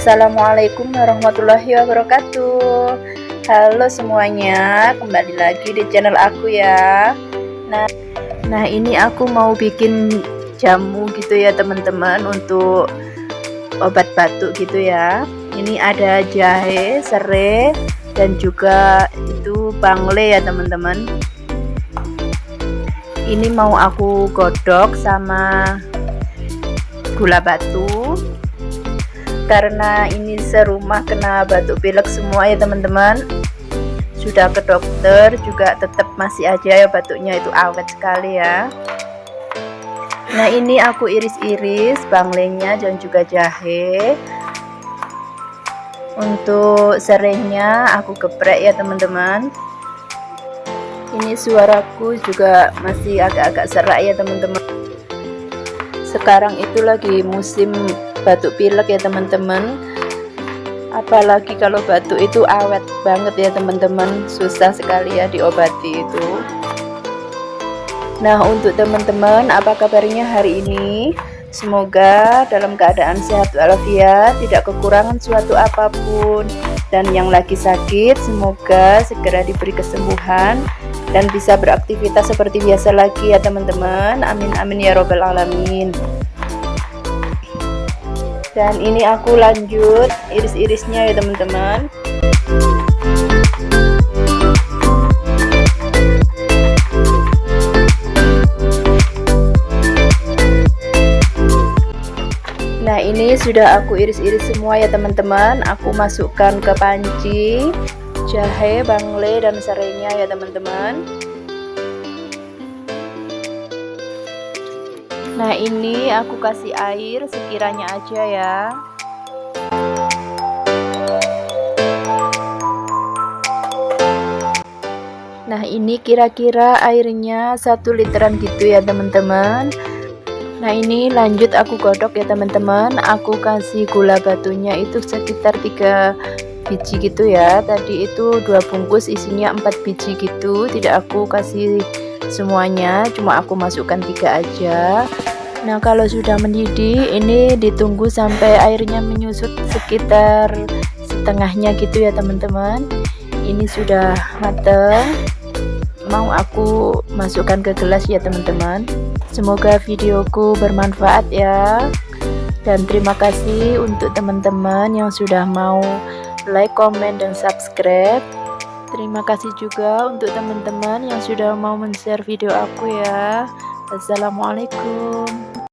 Assalamualaikum warahmatullahi wabarakatuh. Halo semuanya, kembali lagi di channel aku ya. Nah ini aku mau bikin jamu gitu ya teman-teman, untuk obat batuk gitu ya. Ini ada jahe, serai, dan juga itu bangle ya teman-teman. Ini mau aku godok sama gula batu, karena ini serumah kena batuk pilek semua ya teman-teman. Sudah ke dokter juga tetap masih aja ya batuknya itu awet sekali ya. Nah ini aku iris-iris banglenya dan juga jahe. Untuk serainya aku geprek ya teman-teman. Ini suaraku juga masih agak-agak serak ya teman-teman. Sekarang itu lagi musim batuk pilek ya teman-teman, apalagi kalau batuk itu awet banget ya teman-teman, susah sekali ya diobati itu. Nah untuk teman-teman, apa kabarnya hari ini? Semoga dalam keadaan sehat walafiat, tidak kekurangan suatu apapun, dan yang lagi sakit semoga segera diberi kesembuhan dan bisa beraktivitas seperti biasa lagi ya teman-teman. Amin amin ya robbal alamin. Dan ini aku lanjut iris-irisnya ya teman-teman. Nah ini sudah aku iris-iris semua ya teman-teman. Aku masukkan ke panci jahe, bangle, dan serainya ya teman-teman. Nah ini aku kasih air sekiranya aja ya. Nah ini kira-kira airnya 1 literan gitu ya teman-teman. Nah ini lanjut aku godok ya teman-teman. Aku kasih gula batunya itu sekitar 3 biji gitu ya. Tadi itu 2 bungkus isinya 4 biji gitu. Tidak aku kasih semuanya, cuma aku masukkan 3 aja. Nah kalau sudah mendidih ini ditunggu sampai airnya menyusut sekitar setengahnya gitu ya teman-teman. Ini sudah mateng, mau aku masukkan ke gelas ya teman-teman. Semoga videoku bermanfaat ya, dan terima kasih untuk teman-teman yang sudah mau like, comment, dan subscribe. Terima kasih juga untuk teman-teman yang sudah mau men-share video aku ya. Assalamualaikum.